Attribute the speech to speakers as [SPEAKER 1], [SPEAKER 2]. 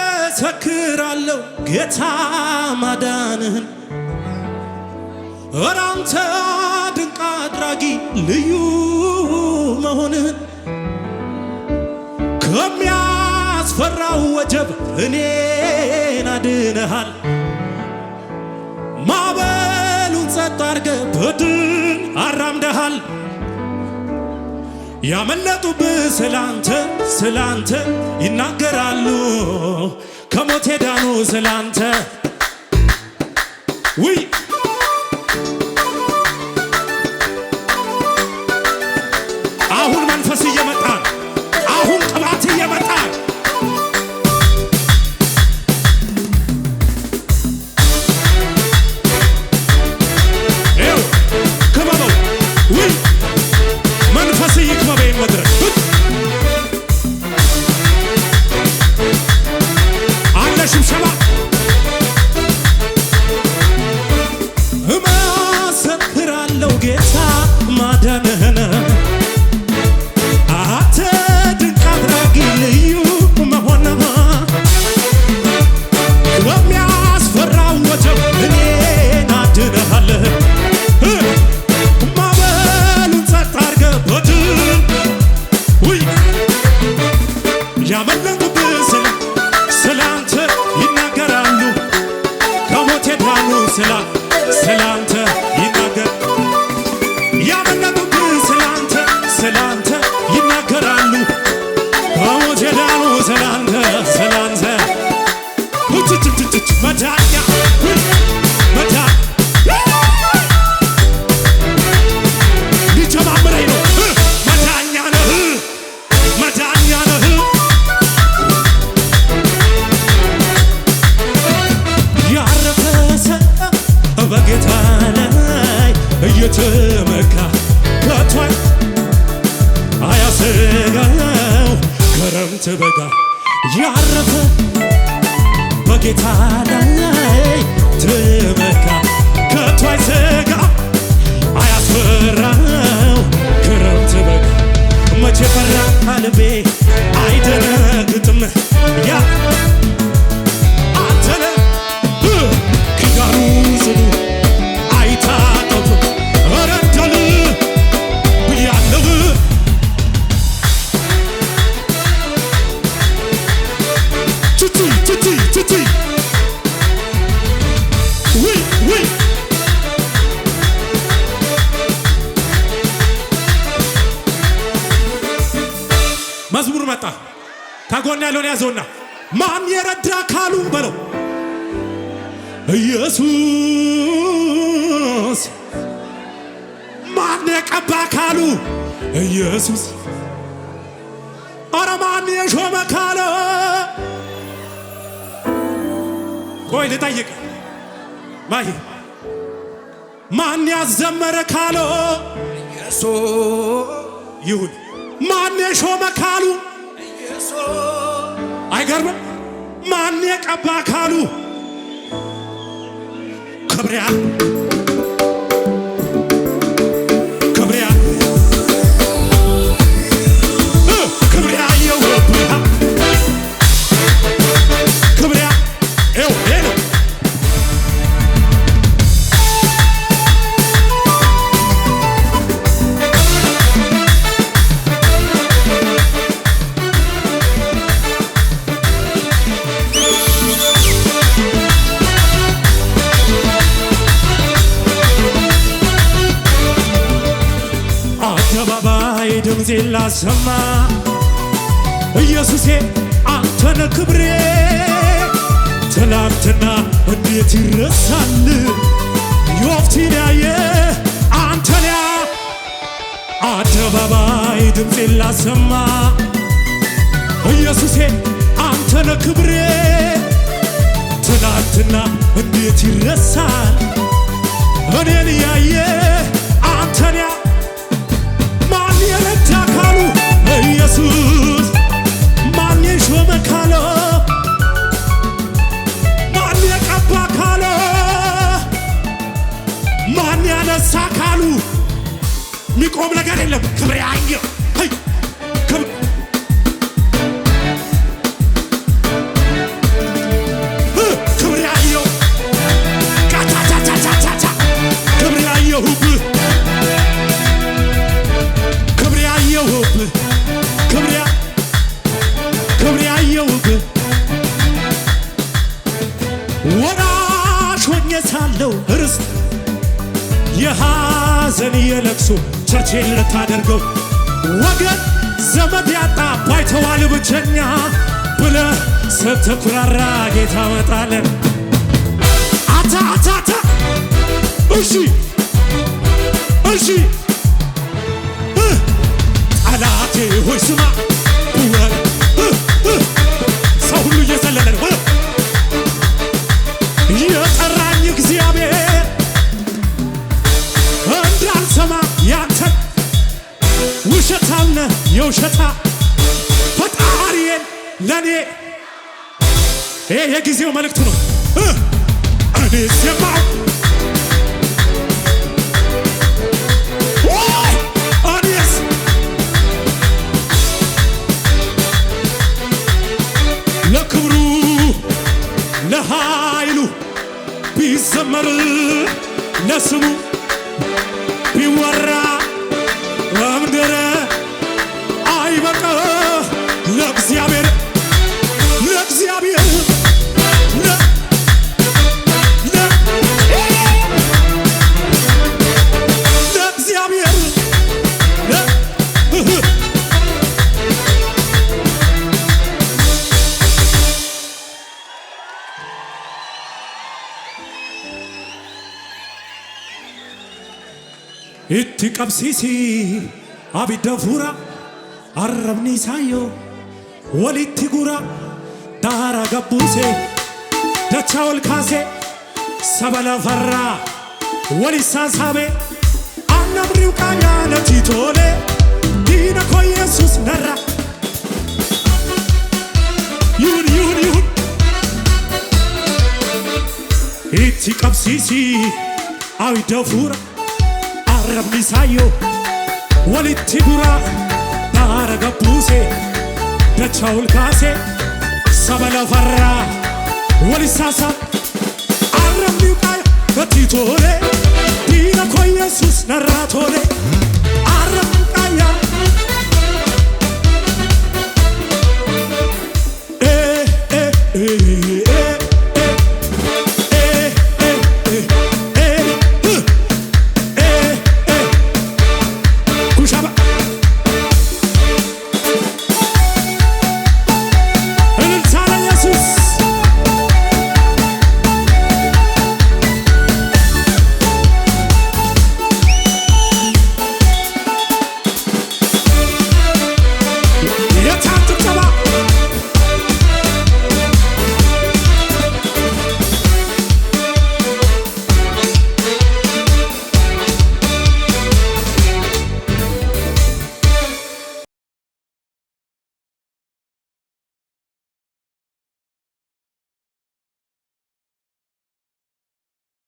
[SPEAKER 1] እመሰክራለሁ ጌታ ማዳንህን ኧረ አንተ ድንቅ አድራጊ ልዩ መሆንህን ከሚያስፈራው ወጀብ እኔን አድነሃል። ማዕበሉን ጸጥ አድርገህ በድል አራምደሃል። ያመለጡብህ ስላንተ ይናገራሉ። ከሞት የዳኑ ስላንተ ውይ አሁን መንፈስ እየመጣ አሁን ቅባት እየመጣ ይው ክበበው ውይ መንፈስ ይክበበኝ መድረክ አለ ሽብሸባ እመሰክራለሁ ጌታ ማዳንህን አንተ ድንቅ አድራጊ ልዩ መሆንህን በሚያስፈራው ወጀብ እኔን አድነሃል። ማዕበሉን ጸጥ አድርገህ በድል ውይ ያመለጡብህ ስላንተ ይናገራሉ። ከሞት የዳኑ ስላንተ ይናገር ያመለጡብህ ስላንተ ይናገራሉ። ከሞት የዳኑ ስላንተ መዳኛ ሊጀማምረኝ ነው። መዳኛ ነህ ያረፈ ሰው በጌታ ላይ እየተመካ ከቶ አያሰጋው ክረምት በጋ ያረፈ በጌታ ላይ ተመካ ከቶ አይሰጋ አያስፈራው ክረምት በጋ መቼ ፈራ ልቤ አይደነግጥም ያ አንተነ ኪዳኑ ጽኑ አይታጠፍም ረዳል ብያለሁ ቱቲ ውይ መዝሙር መጣ። ከጎን ያለውን ያዘውና ማን የረዳ ካሉ በለው ኢየሱስ። ማን የቀባ ካሉ ኢየሱስ። ኧረ ማን የሾመ ካለ ቆይ ልጠይቅ ማይ ማን ያዘመረ ካለ ኢየሱስ ይሁን። ማን የሾመ ካሉ ኢየሱስ አይገርምም። ማን የቀባ ካሉ ክብሪያ የወብሃ ክብሪያ ነው አደባባይ ድምፄን ላሰማ ኢየሱሴ አንተነ ክብሬ። ትላንትና እንዴት ይረሳል ዮፍቲን ያየ አንተን አደባባይ ድምፄን ላሰማ ኢየሱሴ አንተነ ክብሬ። ትላንትና እንዴት ይረሳል እኔን ያየ አንተን ማን የረዳ ካሉ ኢየሱስ። ማን የሾመ ካለ ማን የቀባ ካለ ማን ያነሳ ካሉ ሚቆም ነገር የለም። ክብር ያየው አየውብ ወራሽ ሆኜ ሳለው ርስት የሐዘን የለቅሶ ቸርቼን ልታደርገው ወገን ዘመድ ያጣ ባይተዋል ብቸኛ ብለህ ስትኩራራ ጌታ መጣለን አታ እሺ ጠላቴ ሆይ ስማ ሰው ሁሉ እየዘለለ ነው የጠራኝ እግዚአብሔር እንዳልሰማ ያንተን ውሸታምነ የውሸታ ፈጣሪዬን ለኔ ይሄ የጊዜው መልእክቱ ነው እኔ ሰማው አዲስ ለክብሩ ለኃይሉ ቢዘመር ለስሙ ቢወራ በምድር አይበቃ ለእግዚአብሔር itti qabsiisi abidda fuura arrabni isaayyoo walitti gura daara gabbuuse dachaa ol kaase saba lafarraa walissaa saabe annabni qaayyaanatti tole diina koo Yesuus narra yuun itti qabsiisi abidda fuura arrabni isaayyoo walitti gura daara gabbuuse dachaa ol kaase saba lafarraa walissaa saabe arrabni qaayyaanatti tole diina koo Yesuus narra tole arrabni qaayyaanatti